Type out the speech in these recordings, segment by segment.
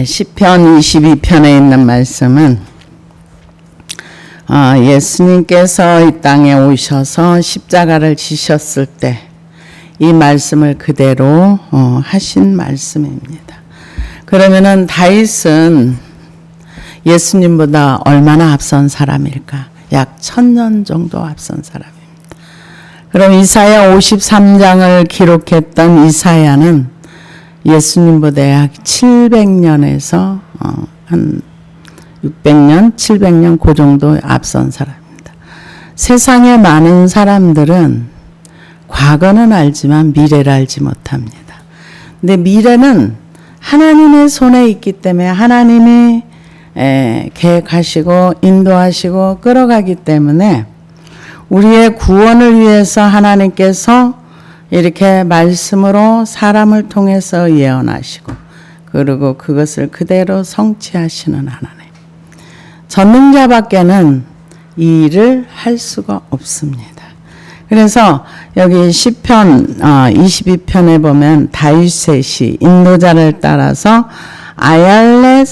시편 22편에 있는 말씀은 예수님께서 이 땅에 오셔서 십자가를 지셨을 때 이 말씀을 그대로 하신 말씀입니다. 그러면은 다윗은 예수님보다 얼마나 앞선 사람일까? 약 1000년 정도 앞선 사람입니다. 그럼 이사야 53장을 기록했던 이사야는 예수님보다 약 700년에서 한 600년, 700년 그 정도 앞선 사람입니다. 세상의 많은 사람들은 과거는 알지만 미래를 알지 못합니다. 근데 미래는 하나님의 손에 있기 때문에 하나님이 계획하시고 인도하시고 끌어가기 때문에 우리의 구원을 위해서 하나님께서 이렇게 말씀으로 사람을 통해서 예언하시고 그리고 그것을 그대로 성취하시는 하나님. 전능자밖에는 이 일을 할 수가 없습니다. 그래서 여기 시편 22편에 보면 다윗의 시 인도자를 따라서 아얄렛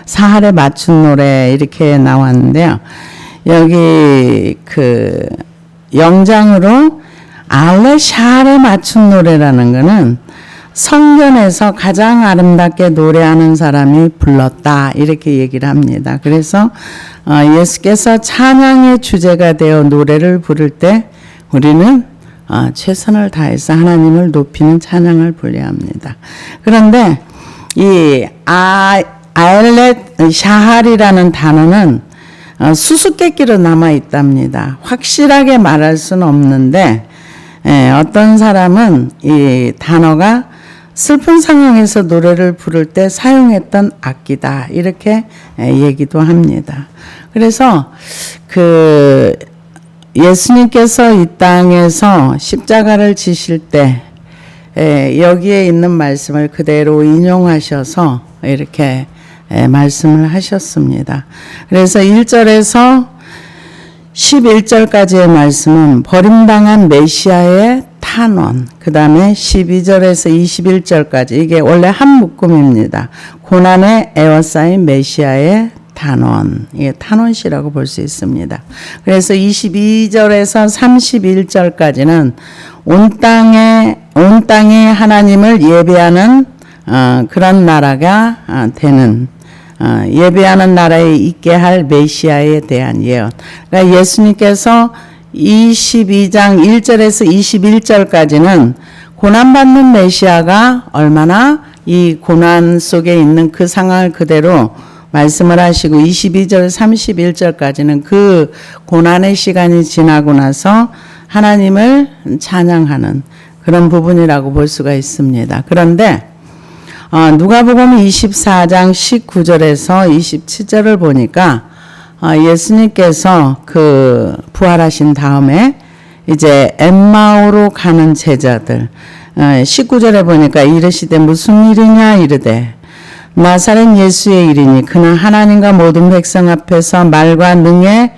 사할에 맞춘 노래 이렇게 나왔는데요. 여기 그 영장으로 알레샬에 맞춘 노래라는 것은 성전에서 가장 아름답게 노래하는 사람이 불렀다 이렇게 얘기를 합니다. 그래서 예수께서 찬양의 주제가 되어 노래를 부를 때 우리는 최선을 다해서 하나님을 높이는 찬양을 불러야 합니다. 그런데 이 아엘렛 샤할이라는 단어는 수수께끼로 남아 있답니다. 확실하게 말할 수는 없는데 어떤 사람은 이 단어가 슬픈 상황에서 노래를 부를 때 사용했던 악기다 이렇게 얘기도 합니다. 그래서 그 예수님께서 이 땅에서 십자가를 지실 때 여기에 있는 말씀을 그대로 인용하셔서 이렇게 말씀을 하셨습니다. 그래서 1절에서 11절까지의 말씀은 버림당한 메시아의 탄원, 그 다음에 12절에서 21절까지 이게 원래 한 묶음입니다. 고난의 에워싸인 메시아의 탄원, 이게 탄원시라고 볼 수 있습니다. 그래서 22절에서 31절까지는 온 땅에 하나님을 예배하는 그런 나라가 되는 예배하는 나라에 있게 할 메시아에 대한 예언. 그러니까 예수님께서 22장 1절에서 21절까지는 고난받는 메시아가 얼마나 이 고난 속에 있는 그 상황을 그대로 말씀을 하시고 22절 31절까지는 그 고난의 시간이 지나고 나서 하나님을 찬양하는 그런 부분이라고 볼 수가 있습니다. 그런데 누가복음 24장 19절에서 27절을 보니까 예수님께서 그 부활하신 다음에 이제 엠마오로 가는 제자들 19절에 보니까 이르시되 무슨 일이냐 이르되 나사렛 예수의 일이니 그는 하나님과 모든 백성 앞에서 말과 능에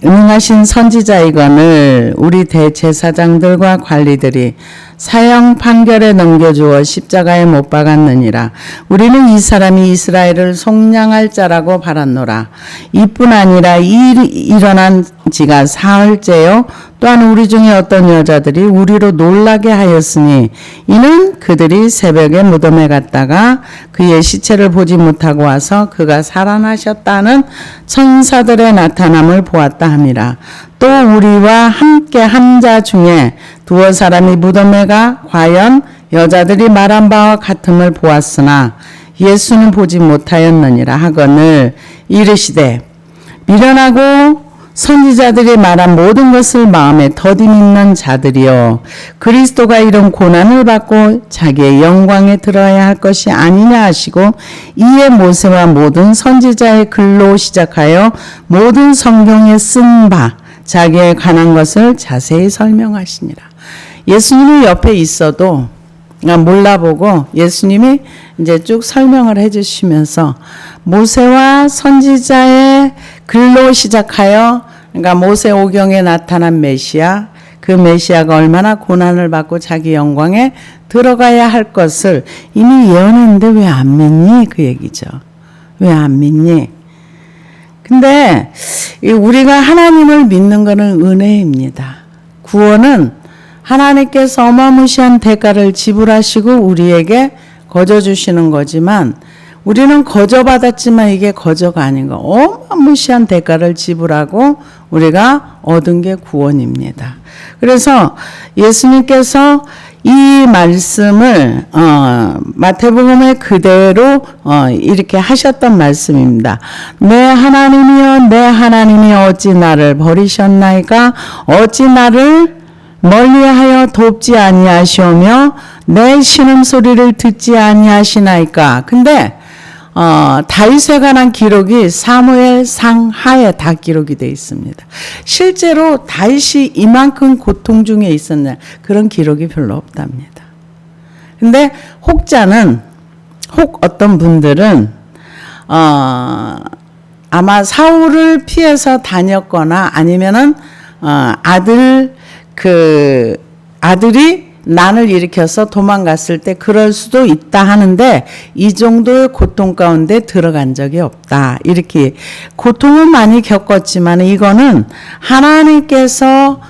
응하신 선지자이거늘 우리 대제사장들과 관리들이 사형 판결에 넘겨주어 십자가에 못 박았느니라. 우리는 이 사람이 이스라엘을 속량할 자라고 바랐노라. 이뿐 아니라 이 일이 일어난 지가 사흘째요. 또한 우리 중에 어떤 여자들이 우리로 놀라게 하였으니 이는 그들이 새벽에 무덤에 갔다가 그의 시체를 보지 못하고 와서 그가 살아나셨다는 천사들의 나타남을 보았다 함이라. 또 우리와 함께 한 자 중에 두어 사람이 무덤에 가 과연 여자들이 말한 바와 같음을 보았으나 예수는 보지 못하였느니라 하거늘 이르시되 미련하고 선지자들이 말한 모든 것을 마음에 더디 믿는 자들이여 그리스도가 이런 고난을 받고 자기의 영광에 들어야 할 것이 아니냐 하시고 이에 모세와 모든 선지자의 글로 시작하여 모든 성경에 쓴 바 자기에 관한 것을 자세히 설명하시니라. 예수님이 옆에 있어도 몰라보고 예수님이 이제 쭉 설명을 해주시면서 모세와 선지자의 글로 시작하여 그러니까 모세 오경에 나타난 메시아 그 메시아가 얼마나 고난을 받고 자기 영광에 들어가야 할 것을 이미 예언했는데 왜 안 믿니? 그 얘기죠. 왜 안 믿니? 근데 우리가 하나님을 믿는 것은 은혜입니다. 구원은 하나님께서 어마무시한 대가를 지불하시고 우리에게 거저 주시는 거지만 우리는 거저 받았지만 이게 거저가 아닌 거. 어마무시한 대가를 지불하고 우리가 얻은 게 구원입니다. 그래서 예수님께서 이 말씀을 마태복음에 그대로 이렇게 하셨던 말씀입니다. 내 하나님이여 내 하나님이 어찌 나를 버리셨나이까 어찌 나를 멀리하여 돕지 아니하시오며 내 신음소리를 듣지 아니하시나이까. 근데 다윗에 관한 기록이 사무엘 상하에 다 기록이 되어 있습니다. 실제로 다윗이 이만큼 고통 중에 있었냐 그런 기록이 별로 없답니다. 근데 혹 어떤 분들은 아마 사울을 피해서 다녔거나 아니면은 아들이 난을 일으켜서 도망갔을 때 그럴 수도 있다 하는데 이 정도의 고통 가운데 들어간 적이 없다. 이렇게 고통은 많이 겪었지만 이거는 하나님께서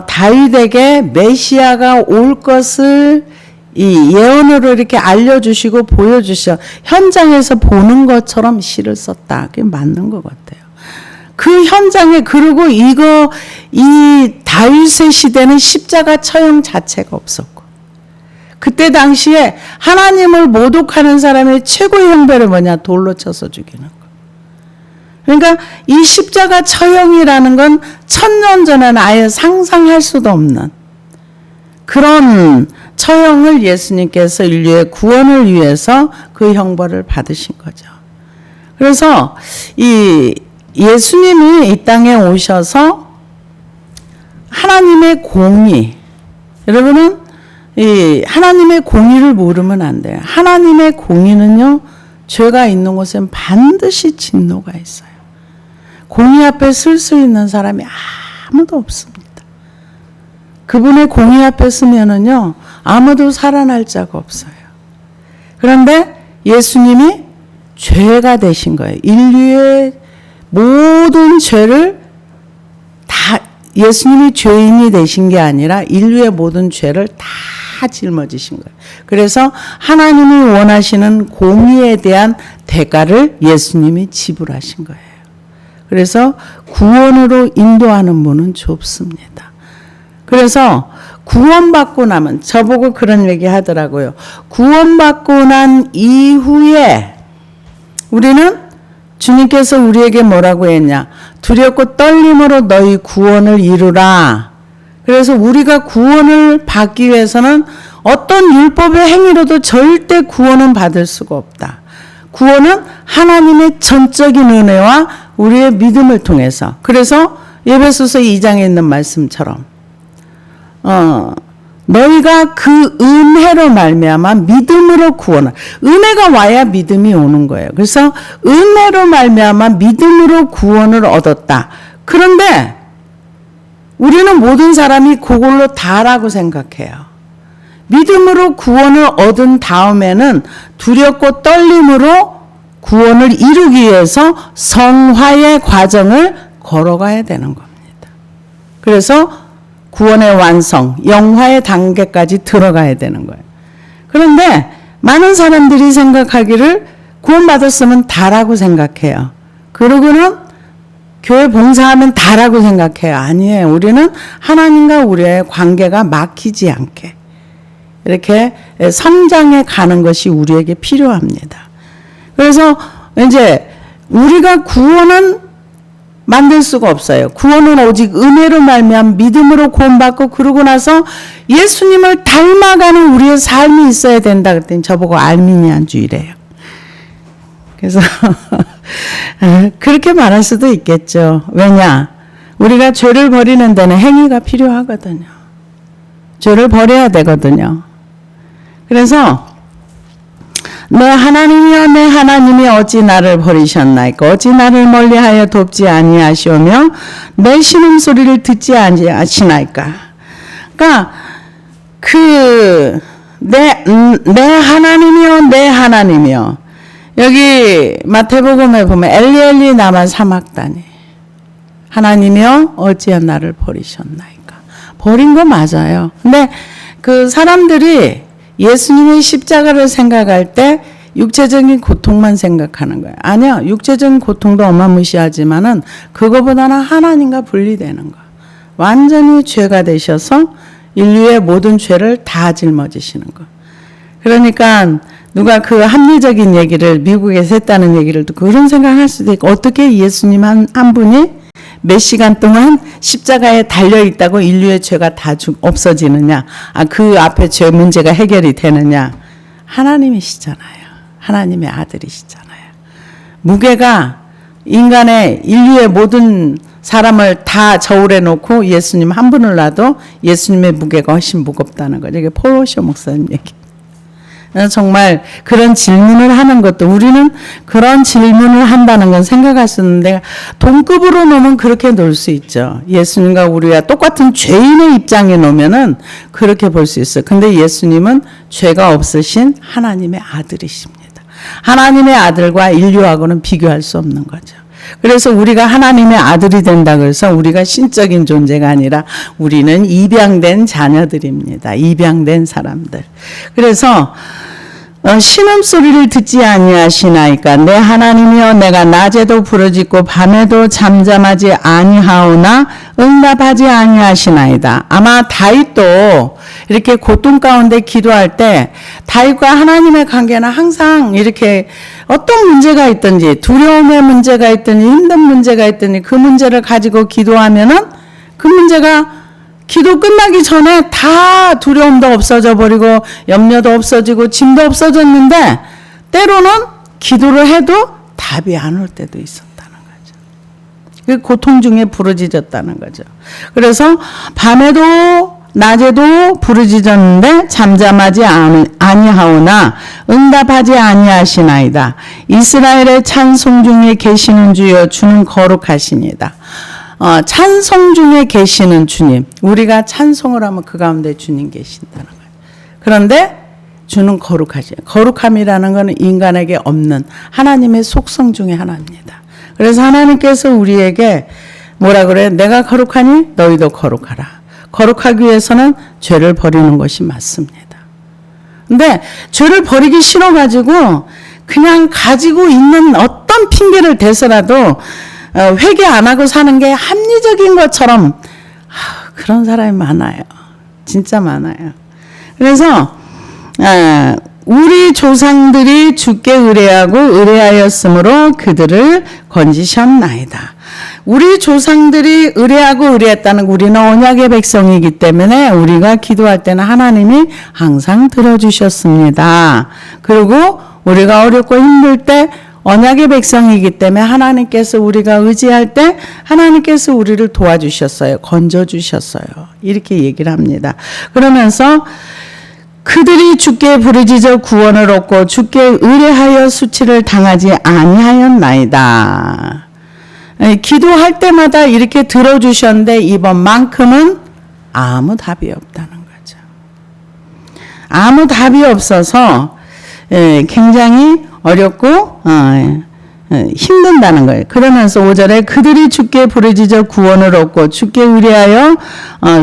다윗에게 메시아가 올 것을 이 예언으로 이렇게 알려주시고 보여주셔 현장에서 보는 것처럼 시를 썼다. 그게 맞는 것 같아요. 그 현장에 그리고 이 다윗의 시대는 십자가 처형 자체가 없었고 그때 당시에 하나님을 모독하는 사람의 최고의 형벌이 뭐냐? 돌로 쳐서 죽이는 거. 그러니까 이 십자가 처형이라는 건 1000년 전에는 아예 상상할 수도 없는 그런 처형을 예수님께서 인류의 구원을 위해서 그 형벌을 받으신 거죠. 그래서 예수님이 이 땅에 오셔서 하나님의 공의, 여러분은 이 하나님의 공의를 모르면 안 돼요. 하나님의 공의는요, 죄가 있는 곳엔 반드시 진노가 있어요. 공의 앞에 설 수 있는 사람이 아무도 없습니다. 그분의 공의 앞에 서면은요, 아무도 살아날 자가 없어요. 그런데 예수님이 죄가 되신 거예요. 인류의 모든 죄를 다 예수님이 죄인이 되신 게 아니라 인류의 모든 죄를 다 짊어지신 거예요. 그래서 하나님이 원하시는 공의에 대한 대가를 예수님이 지불하신 거예요. 그래서 구원으로 인도하는 문은 좁습니다. 그래서 구원받고 나면 저보고 그런 얘기 하더라고요. 구원받고 난 이후에 우리는 주님께서 우리에게 뭐라고 했냐? 두렵고 떨림으로 너희 구원을 이루라. 그래서 우리가 구원을 받기 위해서는 어떤 율법의 행위로도 절대 구원은 받을 수가 없다. 구원은 하나님의 전적인 은혜와 우리의 믿음을 통해서. 그래서 에베소서 2장에 있는 말씀처럼 너희가 그 은혜로 말미암아 믿음으로 구원을. 은혜가 와야 믿음이 오는 거예요. 그래서 은혜로 말미암아 믿음으로 구원을 얻었다. 그런데 우리는 모든 사람이 그걸로 다라고 생각해요. 믿음으로 구원을 얻은 다음에는 두렵고 떨림으로 구원을 이루기 위해서 성화의 과정을 걸어가야 되는 겁니다. 그래서 구원의 완성, 영화의 단계까지 들어가야 되는 거예요. 그런데 많은 사람들이 생각하기를 구원받았으면 다라고 생각해요. 그러고는 교회 봉사하면 다라고 생각해요. 아니에요. 우리는 하나님과 우리의 관계가 막히지 않게 이렇게 성장해 가는 것이 우리에게 필요합니다. 그래서 이제 우리가 구원은 만들 수가 없어요. 구원은 오직 은혜로 말미암아 믿음으로 구원받고 그러고 나서 예수님을 닮아가는 우리의 삶이 있어야 된다 그랬더니 저보고 알미니안주의래요. 그래서 그렇게 말할 수도 있겠죠. 왜냐? 우리가 죄를 버리는 데는 행위가 필요하거든요. 죄를 버려야 되거든요. 그래서 내 하나님이여 내 하나님이 어찌 나를 버리셨나이까 어찌 나를 멀리하여 돕지 아니하시오며 내 신음소리를 듣지 아니하시나이까. 그러니까 내 하나님이여, 내 하나님이여. 여기 마태복음에 보면 엘리 나만 사막다니. 하나님이여 어찌하여 나를 버리셨나이까. 버린 거 맞아요. 근데 그 사람들이 예수님의 십자가를 생각할 때 육체적인 고통만 생각하는 거예요. 아니요. 육체적인 고통도 어마무시하지만은 그거보다는 하나님과 분리되는 거. 완전히 죄가 되셔서 인류의 모든 죄를 다 짊어지시는 거. 그러니까 누가 그 합리적인 얘기를 미국에서 했다는 얘기를 듣고 그런 생각할 수도 있고 어떻게 예수님 한 분이 몇 시간 동안 십자가에 달려 있다고 인류의 죄가 다 없어지느냐? 그 앞에 죄 문제가 해결이 되느냐? 하나님이시잖아요. 하나님의 아들이시잖아요. 무게가 인류의 모든 사람을 다 저울에 놓고 예수님 한 분을 놔도 예수님의 무게가 훨씬 무겁다는 거죠. 이게 폴로쇼 목사님 얘기. 정말 그런 질문을 하는 것도 우리는 그런 질문을 한다는 건 생각할 수 있는데 동급으로 놓으면 그렇게 놓을 수 있죠. 예수님과 우리가 똑같은 죄인의 입장에 놓으면은 그렇게 볼 수 있어요. 근데 예수님은 죄가 없으신 하나님의 아들이십니다. 하나님의 아들과 인류하고는 비교할 수 없는 거죠. 그래서 우리가 하나님의 아들이 된다 그래서 우리가 신적인 존재가 아니라 우리는 입양된 자녀들입니다. 입양된 사람들. 그래서 신음소리를 듣지 아니하시나이까 내 하나님이여 내가 낮에도 부르짖고 밤에도 잠잠하지 아니하오나 응답하지 아니하시나이다. 아마 다윗도 이렇게 고통 가운데 기도할 때 다윗과 하나님의 관계는 항상 이렇게 어떤 문제가 있든지 두려움의 문제가 있든지 힘든 문제가 있든지 그 문제를 가지고 기도하면은 그 문제가 기도 끝나기 전에 다 두려움도 없어져 버리고 염려도 없어지고 짐도 없어졌는데 때로는 기도를 해도 답이 안 올 때도 있었다는 거죠. 그 고통 중에 부르짖었다는 거죠. 그래서 밤에도 낮에도 부르짖었는데 잠잠하지 아니하오나 응답하지 아니하시나이다. 이스라엘의 찬송 중에 계시는 주여 주는 거룩하시니다. 찬송 중에 계시는 주님. 우리가 찬송을 하면 그 가운데 주님 계신다는 거예요. 그런데 주는 거룩하시죠. 거룩함이라는 것은 인간에게 없는 하나님의 속성 중에 하나입니다. 그래서 하나님께서 우리에게 뭐라 그래요? 내가 거룩하니 너희도 거룩하라. 거룩하기 위해서는 죄를 버리는 것이 맞습니다. 근데 죄를 버리기 싫어가지고 그냥 가지고 있는 어떤 핑계를 대서라도 회개 안 하고 사는 게 합리적인 것처럼 그런 사람이 많아요. 진짜 많아요. 그래서 우리 조상들이 주께 의뢰하고 의뢰하였으므로 그들을 건지셨나이다. 우리 조상들이 의뢰하고 의뢰했다는 우리는 언약의 백성이기 때문에 우리가 기도할 때는 하나님이 항상 들어주셨습니다. 그리고 우리가 어렵고 힘들 때 언약의 백성이기 때문에 하나님께서 우리가 의지할 때 하나님께서 우리를 도와주셨어요. 건져주셨어요. 이렇게 얘기를 합니다. 그러면서 그들이 주께 부르짖어 구원을 얻고 주께 의뢰하여 수치를 당하지 아니하였나이다. 기도할 때마다 이렇게 들어주셨는데 이번만큼은 아무 답이 없다는 거죠. 아무 답이 없어서 굉장히 어렵고 힘든다는 거예요. 그러면서 5절에 그들이 주께 부르짖어 구원을 얻고 주께 의뢰하여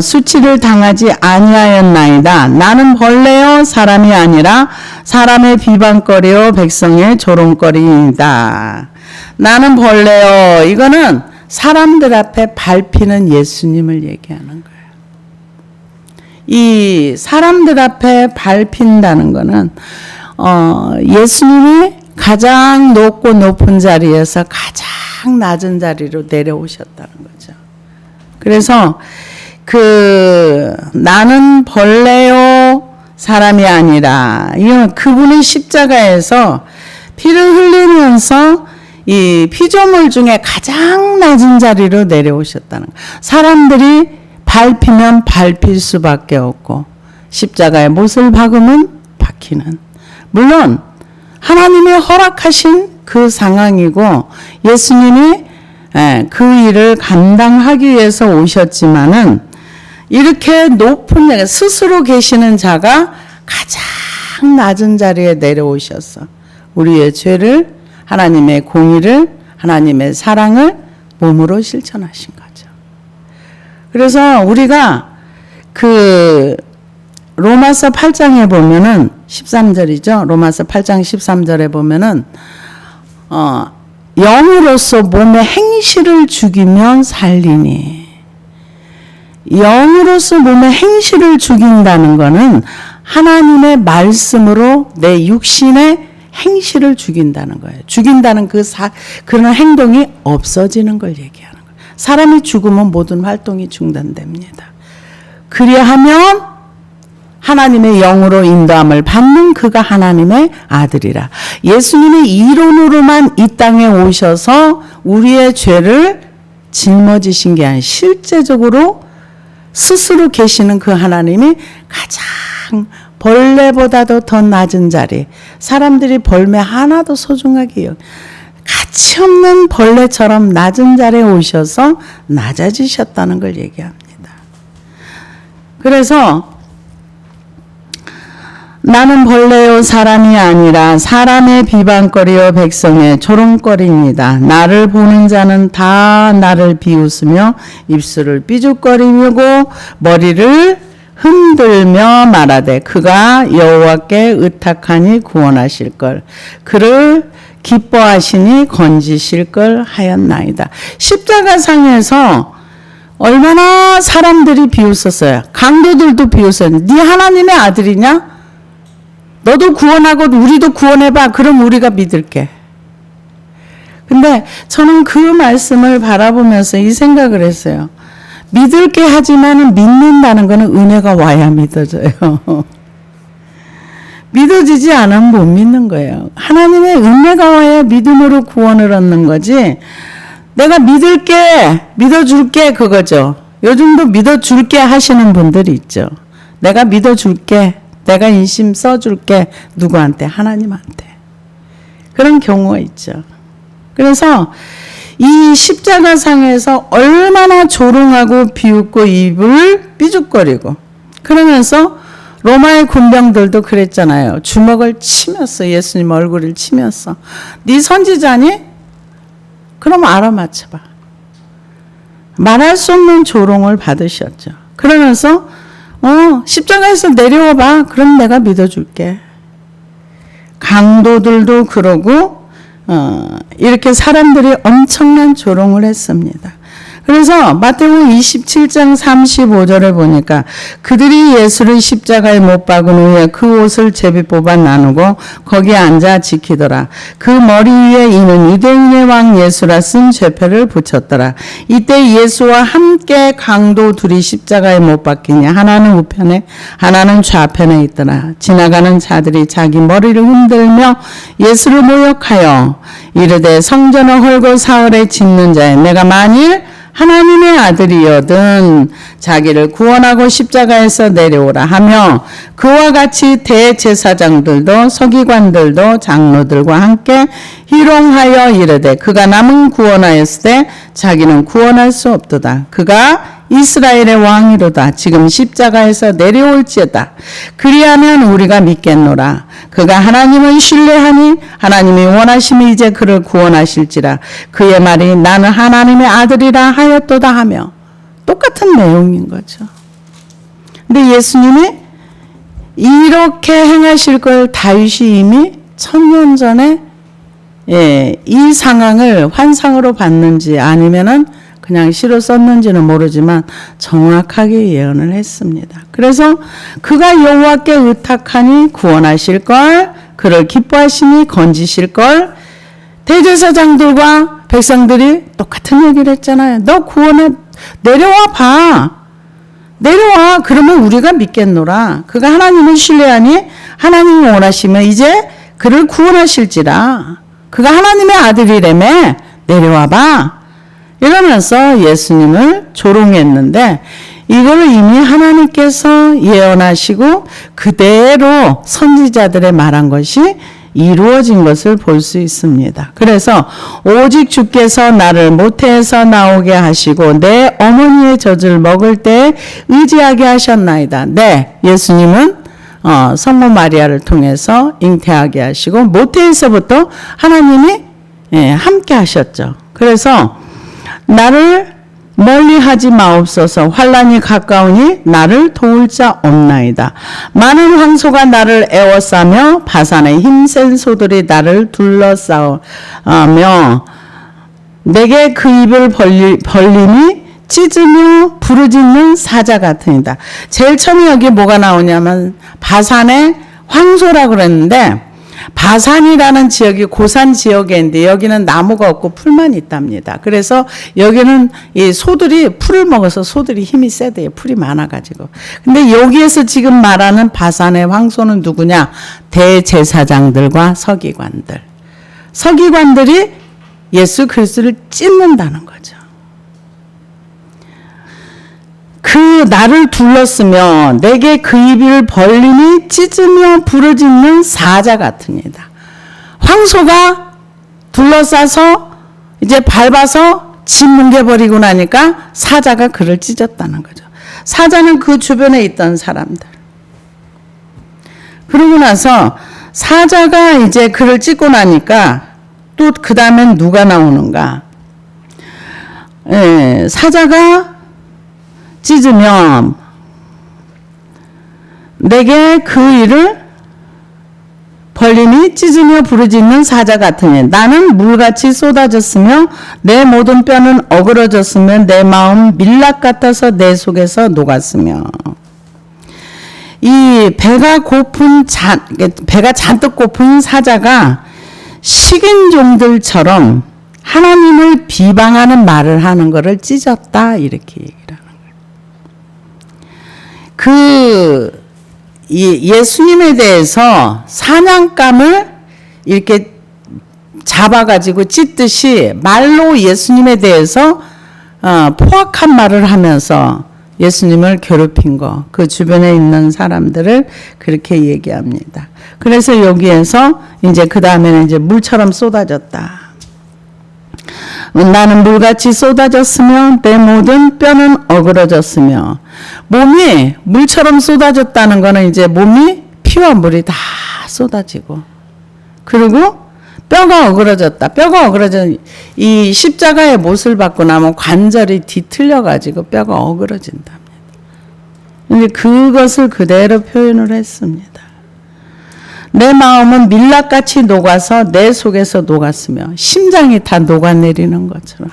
수치를 당하지 아니하였나이다. 나는 벌레요 사람이 아니라 사람의 비방거리요 백성의 조롱거리이다. 나는 벌레요. 이거는 사람들 앞에 밟히는 예수님을 얘기하는 거예요. 이 사람들 앞에 밟힌다는 거는 예수님이 가장 높고 높은 자리에서 가장 낮은 자리로 내려오셨다는 거죠. 그래서 나는 벌레요 사람이 아니라 이건 그분의 십자가에서 피를 흘리면서 이 피조물 중에 가장 낮은 자리로 내려오셨다는 거예요. 사람들이 밟히면 밟힐 수밖에 없고 십자가에 못을 박으면 박히는. 물론 하나님이 허락하신 그 상황이고 예수님이 그 일을 감당하기 위해서 오셨지만은 이렇게 높은 스스로 계시는 자가 가장 낮은 자리에 내려오셔서 우리의 죄를, 하나님의 공의를, 하나님의 사랑을 몸으로 실천하신 거죠. 그래서 우리가 그 로마서 8장에 보면은 13절이죠. 로마서 8장 13절에 보면은 영으로서 몸의 행실을 죽이면 살리니, 영으로서 몸의 행실을 죽인다는 것은 하나님의 말씀으로 내 육신의 행실을 죽인다는 거예요. 죽인다는 그런 행동이 없어지는 걸 얘기하는 거예요. 사람이 죽으면 모든 활동이 중단됩니다. 그리하면 하나님의 영으로 인도함을 받는 그가 하나님의 아들이라. 예수님이 이론으로만 이 땅에 오셔서 우리의 죄를 짊어지신 게 아니라 실제적으로 스스로 계시는 그 하나님이 가장 벌레보다도 더 낮은 자리, 사람들이 벌매 하나도 소중하게 가치 없는 벌레처럼 낮은 자리에 오셔서 낮아지셨다는 걸 얘기합니다. 그래서 나는 벌레요 사람이 아니라 사람의 비방거리요 백성의 조롱거리입니다. 나를 보는 자는 다 나를 비웃으며 입술을 삐죽거리고 머리를 흔들며 말하되 그가 여호와께 의탁하니 구원하실 걸, 그를 기뻐하시니 건지실 걸 하였나이다. 십자가상에서 얼마나 사람들이 비웃었어요. 강도들도 비웃었어요. 네 하나님의 아들이냐? 너도 구원하고 우리도 구원해봐. 그럼 우리가 믿을게. 근데 저는 그 말씀을 바라보면서 이 생각을 했어요. 믿을게 하지만 믿는다는 것은 은혜가 와야 믿어져요. 믿어지지 않으면 못 믿는 거예요. 하나님의 은혜가 와야 믿음으로 구원을 얻는 거지. 내가 믿을게, 믿어줄게 그거죠. 요즘도 믿어줄게 하시는 분들이 있죠. 내가 믿어줄게, 내가 인심 써줄게. 누구한테? 하나님한테. 그런 경우가 있죠. 그래서 이 십자가상에서 얼마나 조롱하고 비웃고 입을 삐죽거리고, 그러면서 로마의 군병들도 그랬잖아요. 주먹을 치면서, 예수님 얼굴을 치면서 네 선지자니? 그럼 알아맞혀봐. 말할 수 없는 조롱을 받으셨죠. 그러면서 십자가에서 내려와봐. 그럼 내가 믿어줄게. 강도들도 그러고 이렇게 사람들이 엄청난 조롱을 했습니다. 그래서 마태복음 27장 35절에 보니까 그들이 예수를 십자가에 못 박은 후에 그 옷을 제비 뽑아 나누고 거기에 앉아 지키더라. 그 머리 위에 이는 유대인의 왕 예수라 쓴 죄표를 붙였더라. 이때 예수와 함께 강도 둘이 십자가에 못 박히니 하나는 우편에 하나는 좌편에 있더라. 지나가는 자들이 자기 머리를 흔들며 예수를 모욕하여 이르되 성전을 헐고 사흘에 짓는 자여, 내가 만일 하나님의 아들이여든 자기를 구원하고 십자가에서 내려오라 하며 그와 같이 대제사장들도 서기관들도 장로들과 함께 희롱하여 이르되 그가 남은 구원하였을 때 자기는 구원할 수 없도다. 그가 이스라엘의 왕이로다. 지금 십자가에서 내려올지어다. 그리하면 우리가 믿겠노라. 그가 하나님을 신뢰하니 하나님이 원하심이 이제 그를 구원하실지라. 그의 말이 나는 하나님의 아들이라 하였도다 하며, 똑같은 내용인 거죠. 근데 예수님이 이렇게 행하실 걸 다윗이 이미 1000년 전에 이 상황을 환상으로 봤는지 아니면은 그냥 시로 썼는지는 모르지만 정확하게 예언을 했습니다. 그래서 그가 여호와께 의탁하니 구원하실 걸, 그를 기뻐하시니 건지실 걸. 대제사장들과 백성들이 똑같은 얘기를 했잖아요. 너 구원해, 내려와 봐. 내려와. 그러면 우리가 믿겠노라. 그가 하나님을 신뢰하니 하나님이 원하시면 이제 그를 구원하실지라. 그가 하나님의 아들이라며 내려와 봐. 이러면서 예수님을 조롱했는데 이걸 이미 하나님께서 예언하시고 그대로 선지자들의 말한 것이 이루어진 것을 볼 수 있습니다. 그래서 오직 주께서 나를 모태에서 나오게 하시고 내 어머니의 젖을 먹을 때 의지하게 하셨나이다. 네, 예수님은 성모 마리아를 통해서 잉태하게 하시고 모태에서부터 하나님이 함께 하셨죠. 그래서 나를 멀리하지 마옵소서. 환난이 가까우니 나를 도울 자 없나이다. 많은 황소가 나를 에워싸며 바산의 힘센 소들이 나를 둘러싸며 내게 그 입을 벌림이 찢으며 부르짖는 사자 같으니라. 제일 처음에 여기 뭐가 나오냐면 바산의 황소라고 그랬는데 바산이라는 지역이 고산 지역인데 여기는 나무가 없고 풀만 있답니다. 그래서 여기는 이 소들이 풀을 먹어서 소들이 힘이 세대요. 풀이 많아가지고. 근데 여기에서 지금 말하는 바산의 황소는 누구냐? 대제사장들과 서기관들. 서기관들이 예수 그리스도를 찢는다는 거죠. 그 나를 둘렀으며 내게 그 입을 벌림이 찢으며 부르짖는 사자 같으니라. 황소가 둘러싸서 이제 밟아서 짓 뭉개버리고 나니까 사자가 그를 찢었다는 거죠. 사자는 그 주변에 있던 사람들. 그러고 나서 사자가 이제 그를 찢고 나니까 또 그 다음엔 누가 나오는가? 사자가 찢으면 내게 그 일을 벌림이 찢으며 부르짖는 사자 같으니 나는 물같이 쏟아졌으며 내 모든 뼈는 어그러졌으며 내 마음 밀랍 같아서 내 속에서 녹았으며. 이 배가 잔뜩 고픈 사자가 식인종들처럼 하나님을 비방하는 말을 하는 것을 찢었다 이렇게 얘기를 하는 거예요. 예수님에 대해서 사냥감을 이렇게 잡아가지고 찢듯이 말로 예수님에 대해서 포악한 말을 하면서 예수님을 괴롭힌 거, 그 주변에 있는 사람들을 그렇게 얘기합니다. 그래서 여기에서 이제 그 다음에는 이제 물처럼 쏟아졌다. 나는 물같이 쏟아졌으며 내 모든 뼈는 어그러졌으며. 몸이 물처럼 쏟아졌다는 거는 이제 몸이 피와 물이 다 쏟아지고, 그리고 뼈가 어그러졌다. 뼈가 어그러져, 이 십자가의 못을 받고 나면 관절이 뒤틀려 가지고 뼈가 어그러진답니다. 근데 그것을 그대로 표현을 했습니다. 내 마음은 밀랍같이 녹아서 내 속에서 녹았으며, 심장이 다 녹아내리는 것처럼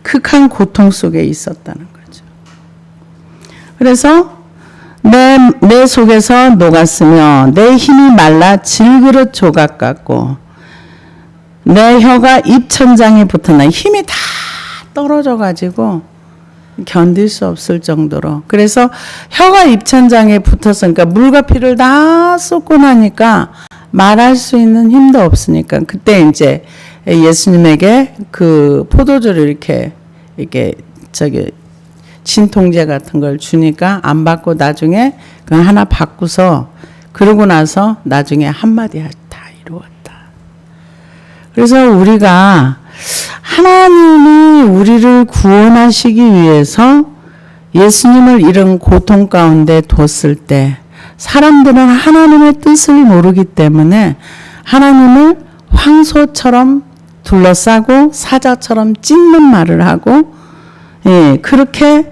극한 고통 속에 있었다는 거죠. 그래서 내 속에서 녹았으며 내 힘이 말라 질그릇 조각 같고 내 혀가 입천장에 붙었나. 힘이 다 떨어져 가지고 견딜 수 없을 정도로. 그래서 혀가 입천장에 붙었으니까 물과 피를 다 쏟고 나니까 말할 수 있는 힘도 없으니까 그때 이제 예수님에게 그 포도주를 이렇게 진통제 같은 걸 주니까 안 받고 나중에 그 하나 받고서 그러고 나서 나중에 한마디 다 이루었다. 그래서 우리가 하나님이 우리를 구원하시기 위해서 예수님을 이런 고통 가운데 뒀을 때 사람들은 하나님의 뜻을 모르기 때문에 하나님을 황소처럼 둘러싸고 사자처럼 찢는 말을 하고 그렇게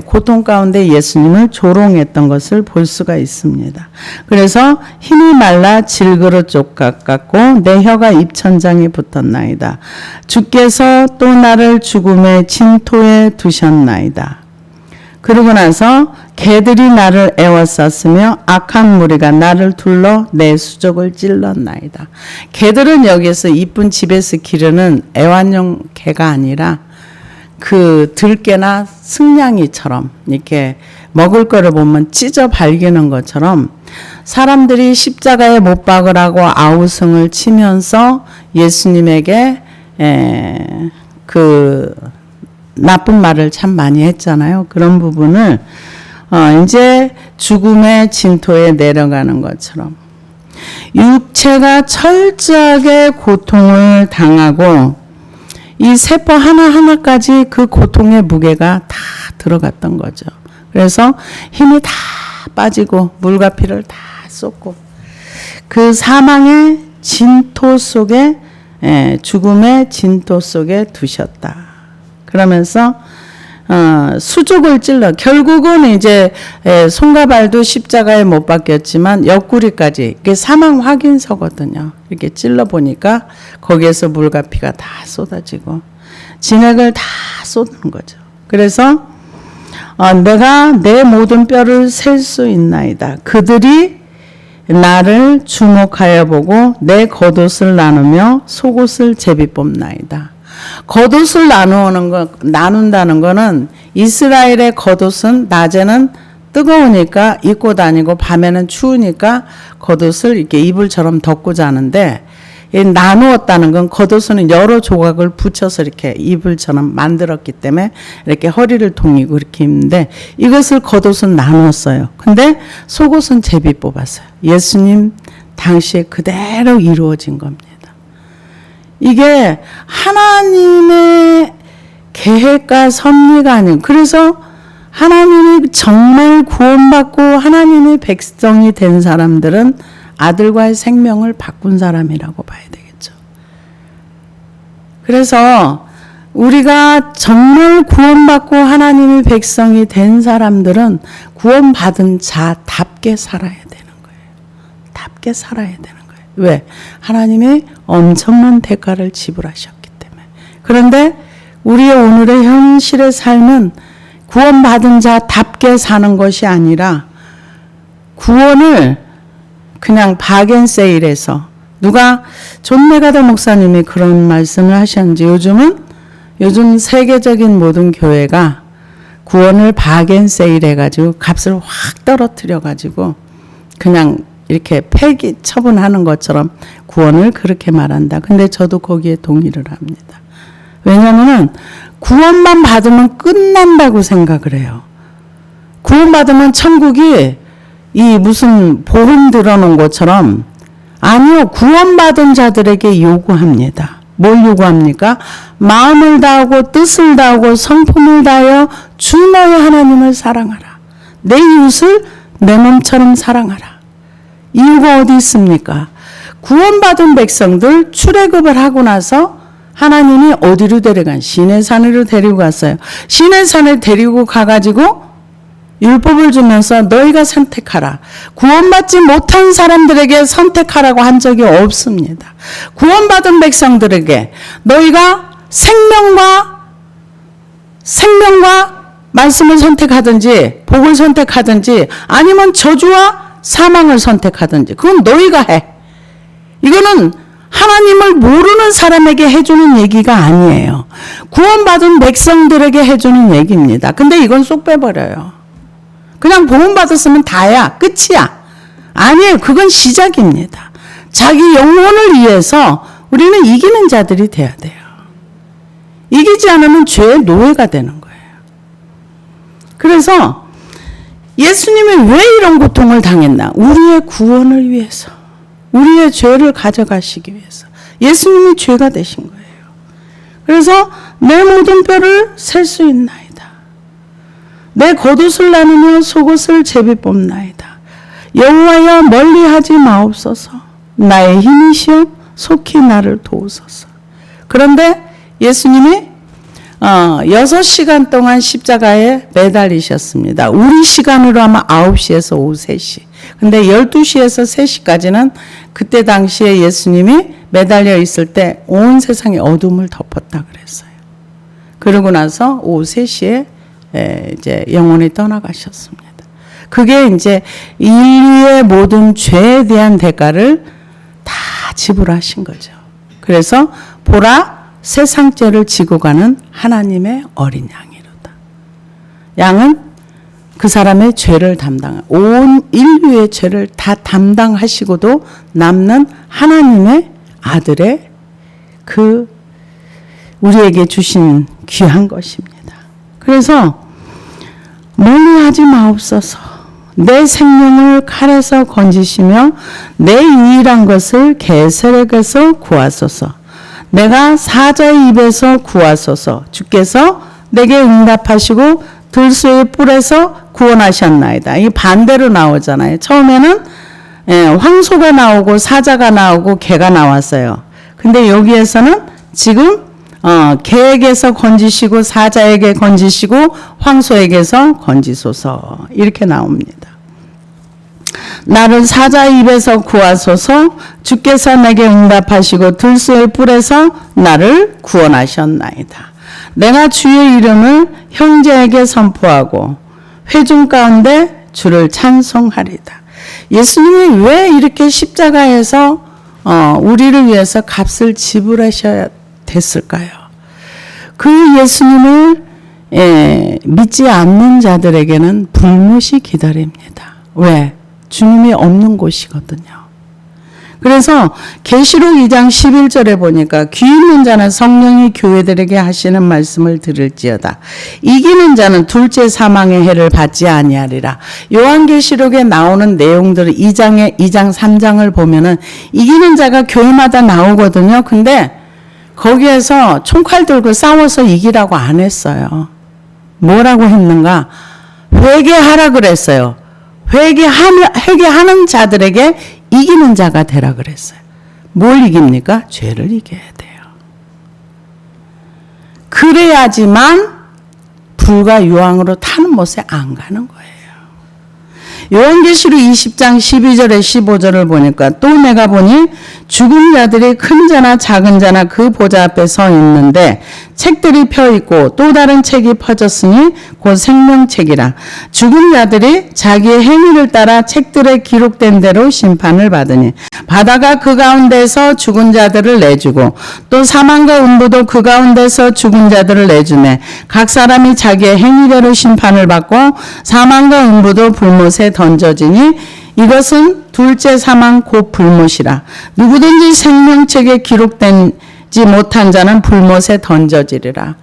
고통 가운데 예수님을 조롱했던 것을 볼 수가 있습니다. 그래서 힘이 말라 질그릇 조각 같고 내 혀가 입천장에 붙었나이다. 주께서 또 나를 죽음의 진토에 두셨나이다. 그러고 나서 개들이 나를 애워쌌으며 악한 무리가 나를 둘러 내 수족을 찔렀나이다. 개들은 여기에서 이쁜 집에서 기르는 애완용 개가 아니라 그 들깨나 승냥이처럼 이렇게 먹을 거를 보면 찢어 발기는 것처럼 사람들이 십자가에 못 박으라고 아우성을 치면서 예수님에게 그 나쁜 말을 참 많이 했잖아요. 그런 부분을 이제 죽음의 진토에 내려가는 것처럼 육체가 철저하게 고통을 당하고 이 세포 하나하나까지 그 고통의 무게가 다 들어갔던 거죠. 그래서 힘이 다 빠지고 물가피를 다 쏟고 그 사망의 진토 속에 죽음의 진토 속에 두셨다. 그러면서 수족을 찔러 결국은 이제 손과 발도 십자가에 못 박혔지만 옆구리까지 이게 사망 확인서거든요. 이렇게 찔러 보니까 거기에서 물과 피가 다 쏟아지고 진액을 다 쏟는 거죠. 그래서 내가 내 모든 뼈를 셀 수 있나이다. 그들이 나를 주목하여 보고 내 겉옷을 나누며 속옷을 제비 뽑나이다. 겉옷을 나눈다는 거는 이스라엘의 겉옷은 낮에는 뜨거우니까 입고 다니고 밤에는 추우니까 겉옷을 이렇게 이불처럼 덮고 자는데 나누었다는 건 겉옷은 여러 조각을 붙여서 이렇게 이불처럼 만들었기 때문에 이렇게 허리를 동이고 이렇게 입는데 이것을 겉옷은 나누었어요. 근데 속옷은 제비 뽑았어요. 예수님 당시에 그대로 이루어진 겁니다. 이게 하나님의 계획과 섭리가 아닌 그래서 하나님이 정말 구원받고 하나님의 백성이 된 사람들은 아들과의 생명을 바꾼 사람이라고 봐야 되겠죠. 그래서 우리가 정말 구원받고 하나님의 백성이 된 사람들은 구원받은 자답게 살아야 되는 거예요. 답게 살아야 되는 거예요. 왜? 하나님이 엄청난 대가를 지불하셨기 때문에. 그런데 우리의 오늘의 현실의 삶은 구원받은 자답게 사는 것이 아니라 구원을 그냥 바겐세일해서 누가 존 메가더 목사님이 그런 말씀을 하셨는지 요즘 세계적인 모든 교회가 구원을 바겐세일해가지고 값을 확 떨어뜨려가지고 그냥 이렇게 폐기 처분하는 것처럼 구원을 그렇게 말한다. 근데 저도 거기에 동의를 합니다. 왜냐하면 구원만 받으면 끝난다고 생각을 해요. 구원받으면 천국이 이 무슨 보험 들어놓은 것처럼 아니요. 구원받은 자들에게 요구합니다. 뭘 요구합니까? 마음을 다하고 뜻을 다하고 성품을 다하여 주 너의 하나님을 사랑하라. 내 이웃을 내 몸처럼 사랑하라. 이유가 어디 있습니까? 구원받은 백성들 출애굽을 하고 나서 하나님이 어디로 데려간? 시내산으로 데리고 갔어요. 시내산에 데리고 가가지고 율법을 주면서 너희가 선택하라. 구원받지 못한 사람들에게 선택하라고 한 적이 없습니다. 구원받은 백성들에게 너희가 생명과 말씀을 선택하든지 복을 선택하든지 아니면 저주와 사망을 선택하든지 그건 너희가 해. 이거는 하나님을 모르는 사람에게 해주는 얘기가 아니에요. 구원받은 백성들에게 해주는 얘기입니다. 근데 이건 쏙 빼버려요. 그냥 복음 받았으면 다야. 끝이야. 아니에요. 그건 시작입니다. 자기 영혼을 위해서 우리는 이기는 자들이 돼야 돼요. 이기지 않으면 죄의 노예가 되는 거예요. 그래서 예수님이 왜 이런 고통을 당했나? 우리의 구원을 위해서. 우리의 죄를 가져가시기 위해서. 예수님이 죄가 되신 거예요. 그래서 내 모든 뼈를 셀 수 있나이다. 내 겉옷을 나누며 속옷을 제비 뽑나이다. 여호와여 멀리하지 마옵소서. 나의 힘이시여 속히 나를 도우소서. 그런데 예수님이 6시간 동안 십자가에 매달리셨습니다. 우리 시간으로 하면 9시에서 오후 3시. 근데 12시에서 3시까지는 그때 당시에 예수님이 매달려 있을 때 온 세상에 어둠을 덮었다 그랬어요. 그러고 나서 오후 3시에 이제 영원히 떠나가셨습니다. 그게 이제 인류의 모든 죄에 대한 대가를 다 지불하신 거죠. 그래서 보라 세상죄를 지고 가는 하나님의 어린 양이로다. 양은 그 사람의 죄를 온 인류의 죄를 다 담당하시고도 남는 하나님의 아들의 그 우리에게 주신 귀한 것입니다. 그래서 멀리하지 마옵소서. 내 생명을 칼에서 건지시며 내 유일한 것을 게셀에게서 구하소서. 내가 사자의 입에서 구하소서. 주께서 내게 응답하시고 들소의 뿔에서 구원하셨나이다. 이 반대로 나오잖아요. 처음에는 황소가 나오고 사자가 나오고 개가 나왔어요. 근데 여기에서는 지금 개에게서 건지시고 사자에게 건지시고 황소에게서 건지소서 이렇게 나옵니다. 나를 사자 입에서 구하소서. 주께서 내게 응답하시고 들소의 뿔에서 나를 구원하셨나이다. 내가 주의 이름을 형제에게 선포하고 회중 가운데 주를 찬송하리다. 예수님이 왜 이렇게 십자가에서 우리를 위해서 값을 지불하셔야 됐을까요? 그 예수님을 믿지 않는 자들에게는 불못이 기다립니다. 왜? 주님이 없는 곳이거든요. 그래서 계시록 2장 11절에 보니까 귀 있는 자는 성령이 교회들에게 하시는 말씀을 들을지어다. 이기는 자는 둘째 사망의 해를 받지 아니하리라. 요한계시록에 나오는 내용들을 2장 3장을 보면은 이기는 자가 교회마다 나오거든요. 근데 거기에서 총칼 들고 싸워서 이기라고 안 했어요. 뭐라고 했는가? 회개하라 그랬어요. 회개하는 자들에게 이기는 자가 되라 그랬어요. 뭘 이깁니까? 죄를 이겨야 돼요. 그래야지만 불과 유황으로 타는 못에 안 가는 거예요. 요한계시록 20장 12절에 15절을 보니까 또 내가 보니 죽은 자들이 큰 자나 작은 자나 그 보좌 앞에 서 있는데 책들이 펴 있고 또 다른 책이 퍼졌으니 곧 생명책이라. 죽은 자들이 자기의 행위를 따라 책들에 기록된 대로 심판을 받으니 바다가 그 가운데서 죽은 자들을 내주고 또 사망과 음부도 그 가운데서 죽은 자들을 내주매 각 사람이 자기의 행위대로 심판을 받고 사망과 음부도 불못에 던져지니 이것은 둘째 사망 곧 불못이라. 누구든지 생명책에 기록되지 못한 자는 불못에 던져지리라.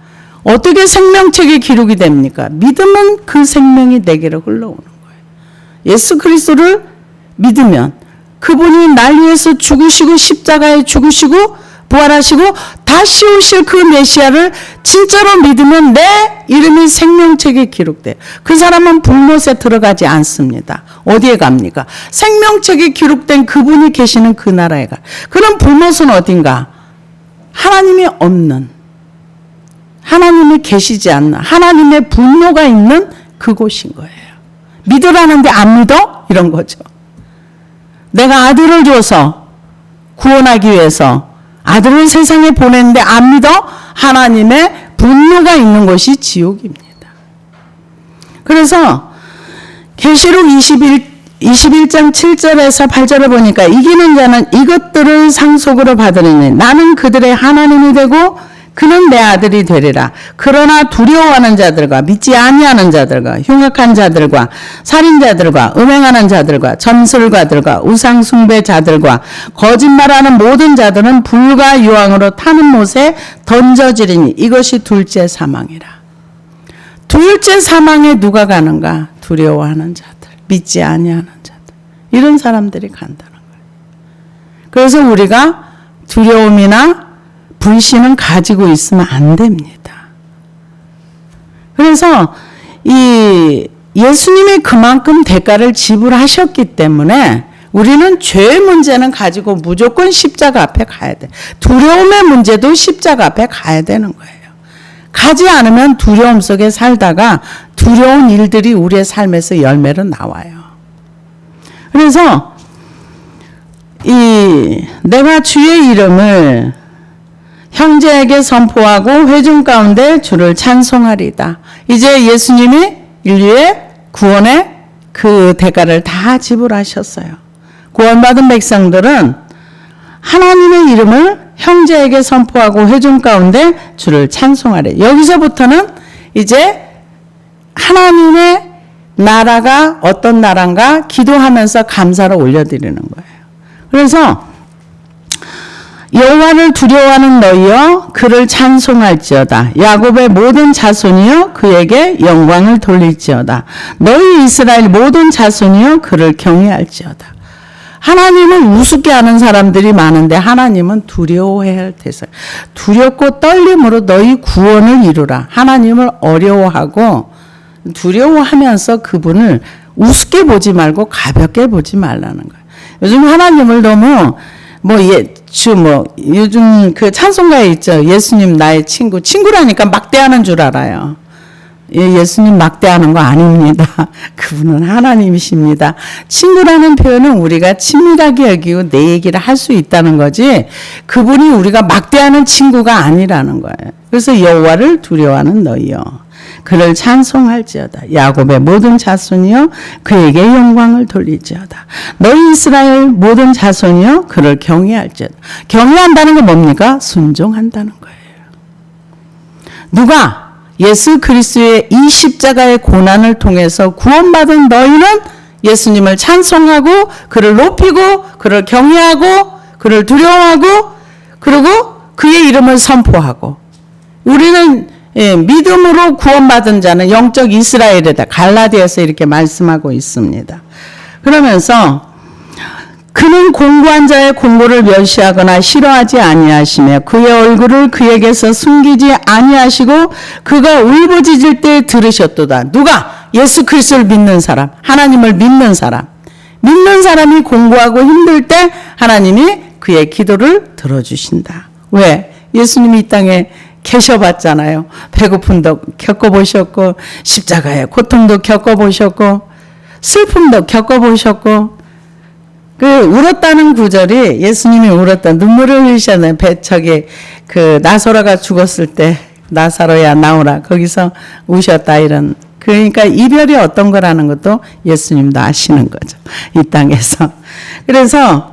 어떻게 생명책에 기록이 됩니까? 믿으면 그 생명이 내게로 흘러오는 거예요. 예수 그리스도를 믿으면 그분이 날 위해서 죽으시고 십자가에 죽으시고 부활하시고 다시 오실 그 메시아를 진짜로 믿으면 내 이름이 생명책에 기록돼요. 그 사람은 불못에 들어가지 않습니다. 어디에 갑니까? 생명책에 기록된 그분이 계시는 그 나라에 가. 그럼 불못은 어딘가? 하나님이 없는, 하나님이 계시지 않는, 하나님의 분노가 있는 그곳인 거예요. 믿으라는데 안 믿어? 이런 거죠. 내가 아들을 줘서 구원하기 위해서 아들을 세상에 보냈는데 안 믿어? 하나님의 분노가 있는 곳이 지옥입니다. 그래서 계시록 21장 7절에서 8절을 보니까 이기는 자는 이것들을 상속으로 받으리니 나는 그들의 하나님이 되고 그는 내 아들이 되리라. 그러나 두려워하는 자들과 믿지 아니하는 자들과 흉악한 자들과 살인자들과 음행하는 자들과 점술가들과 우상 숭배자들과 거짓말하는 모든 자들은 불과 유황으로 타는 못에 던져지리니 이것이 둘째 사망이라. 둘째 사망에 누가 가는가? 두려워하는 자들, 믿지 아니하는 자들, 이런 사람들이 간다는 거예요. 그래서 우리가 두려움이나 불신은 가지고 있으면 안 됩니다. 그래서 이 예수님이 그만큼 대가를 지불하셨기 때문에 우리는 죄의 문제는 가지고 무조건 십자가 앞에 가야 돼. 두려움의 문제도 십자가 앞에 가야 되는 거예요. 가지 않으면 두려움 속에 살다가 두려운 일들이 우리의 삶에서 열매로 나와요. 그래서 내가 주의 이름을 형제에게 선포하고 회중 가운데 주를 찬송하리다. 이제 예수님이 인류의 구원의 그 대가를 다 지불하셨어요. 구원받은 백성들은 하나님의 이름을 형제에게 선포하고 회중 가운데 주를 찬송하래. 여기서부터는 이제 하나님의 나라가 어떤 나라인가 기도하면서 감사를 올려드리는 거예요. 그래서 여호와를 두려워하는 너희여 그를 찬송할지어다. 야곱의 모든 자손이여 그에게 영광을 돌릴지어다. 너희 이스라엘 모든 자손이여 그를 경외할지어다. 하나님을 우습게 하는 사람들이 많은데 하나님은 두려워해야 할 대상. 두렵고 떨림으로 너희 구원을 이루라. 하나님을 어려워하고 두려워하면서 그분을 우습게 보지 말고 가볍게 보지 말라는 거예요. 요즘 하나님을 너무 요즘 그 찬송가에 있죠. 예수님 나의 친구라니까 막대하는 줄 알아요. 예수님 막대하는 거 아닙니다. 그분은 하나님이십니다. 친구라는 표현은 우리가 친밀하게 여기고 내 얘기를 할 수 있다는 거지 그분이 우리가 막대하는 친구가 아니라는 거예요. 그래서 여호와를 두려워하는 너희여 그를 찬송할지어다. 야곱의 모든 자손이여 그에게 영광을 돌릴지어다. 너희 이스라엘 모든 자손이여 그를 경외할지어다. 경외한다는 건 뭡니까? 순종한다는 거예요. 누가? 예수 그리스도의 이 십자가의 고난을 통해서 구원받은 너희는 예수님을 찬송하고 그를 높이고 그를 경외하고 그를 두려워하고 그리고 그의 이름을 선포하고 우리는 믿음으로 구원받은 자는 영적 이스라엘이다. 갈라디아서 이렇게 말씀하고 있습니다. 그러면서 그는 공고한 자의 공고를 멸시하거나 싫어하지 아니하시며 그의 얼굴을 그에게서 숨기지 아니하시고 그가 울부짖을 때 들으셨도다. 누가? 예수 그리스도를 믿는 사람, 하나님을 믿는 사람. 믿는 사람이 공고하고 힘들 때 하나님이 그의 기도를 들어주신다. 왜? 예수님이 이 땅에 계셔봤잖아요. 배고픔도 겪어보셨고 십자가의 고통도 겪어보셨고 슬픔도 겪어보셨고 울었다는 구절이 예수님이 울었다. 눈물을 흘리셨나요? 배척에 나사로가 죽었을 때 나사로야 나오라. 거기서 우셨다 이런. 그러니까 이별이 어떤 거라는 것도 예수님도 아시는 거죠. 이 땅에서. 그래서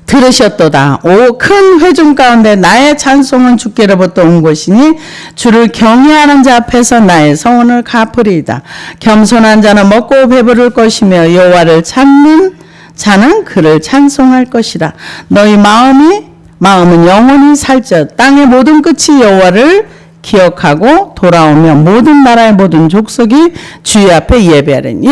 들으셨도다. 오 큰 회중 가운데 나의 찬송은 주께로부터 온 것이니 주를 경외하는 자 앞에서 나의 성원을 갚으리이다. 겸손한 자는 먹고 배부를 것이며 여호와를 찾는 자는 그를 찬송할 것이라. 너희 마음은 영원히 살찌어 땅의 모든 끝이 여호와를 기억하고 돌아오며 모든 나라의 모든 족속이 주의 앞에 예배하리니.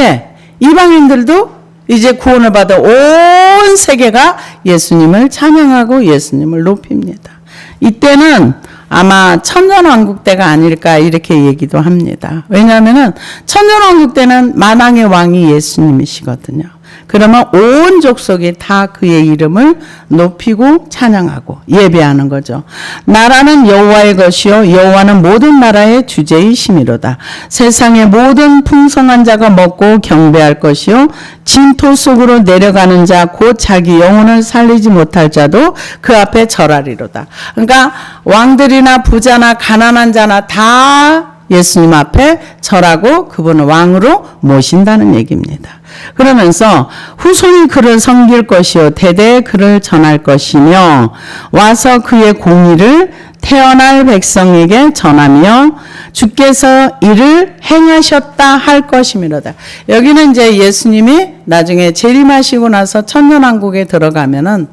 이방인들도 이제 구원을 받아 온 세계가 예수님을 찬양하고 예수님을 높입니다. 이때는 아마 천년왕국 때가 아닐까 이렇게 얘기도 합니다. 왜냐하면 천년왕국 때는 만왕의 왕이 예수님이시거든요. 그러면 온 족속이 다 그의 이름을 높이고 찬양하고 예배하는 거죠. 나라는 여호와의 것이요 여호와는 모든 나라의 주제이심이로다. 세상의 모든 풍성한 자가 먹고 경배할 것이요 진토 속으로 내려가는 자 곧 자기 영혼을 살리지 못할 자도 그 앞에 절하리로다. 그러니까 왕들이나 부자나 가난한 자나 다 예수님 앞에 절하고 그분을 왕으로 모신다는 얘기입니다. 그러면서 후손이 그를 섬길 것이요 대대에 그를 전할 것이며 와서 그의 공의를 태어날 백성에게 전하며 주께서 이를 행하셨다 할 것이미로다. 여기는 이제 예수님이 나중에 재림하시고 나서 천년왕국에 들어가면은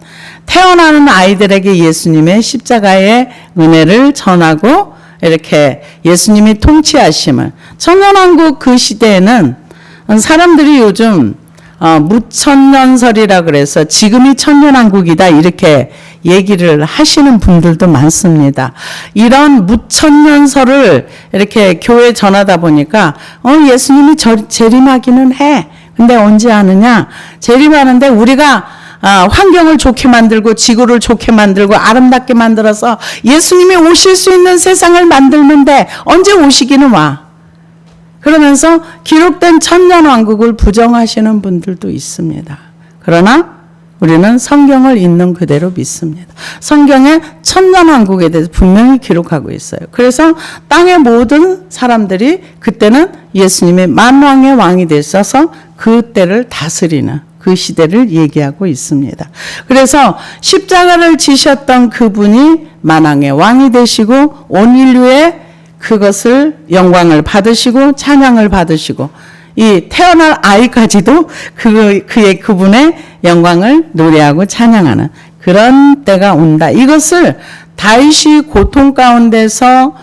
태어나는 아이들에게 예수님의 십자가의 은혜를 전하고 이렇게 예수님이 통치하심을. 천년왕국 그 시대에는 사람들이 요즘 무천년설이라 그래서 지금이 천년왕국이다 이렇게 얘기를 하시는 분들도 많습니다. 이런 무천년설을 이렇게 교회에 전하다 보니까 예수님이 재림하기는 해. 근데 언제 하느냐? 재림하는데 우리가 환경을 좋게 만들고 지구를 좋게 만들고 아름답게 만들어서 예수님이 오실 수 있는 세상을 만들는데 언제 오시기는 와. 그러면서 기록된 천년왕국을 부정하시는 분들도 있습니다. 그러나 우리는 성경을 있는 그대로 믿습니다. 성경에 천년왕국에 대해서 분명히 기록하고 있어요. 그래서 땅의 모든 사람들이 그때는 예수님의 만왕의 왕이 되셔서 그 때를 다스리는 그 시대를 얘기하고 있습니다. 그래서 십자가를 지셨던 그분이 만왕의 왕이 되시고 온 인류의 그것을 영광을 받으시고 찬양을 받으시고 이 태어날 아이까지도 그분의 영광을 노래하고 찬양하는 그런 때가 온다. 이것을 다윗이 고통 가운데서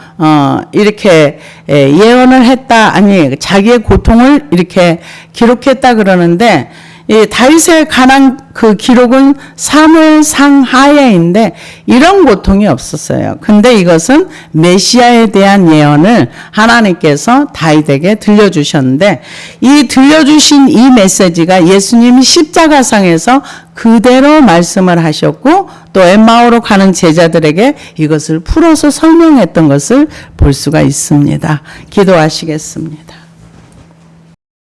이렇게 예언을 했다. 아니 자기의 고통을 이렇게 기록했다 그러는데 이 다윗에 관한 그 기록은 사무엘 상하에인데 이런 고통이 없었어요. 근데 이것은 메시아에 대한 예언을 하나님께서 다윗에게 들려주셨는데 이 들려주신 이 메시지가 예수님이 십자가상에서 그대로 말씀을 하셨고 또 엠마오로 가는 제자들에게 이것을 풀어서 설명했던 것을 볼 수가 있습니다. 기도하시겠습니다.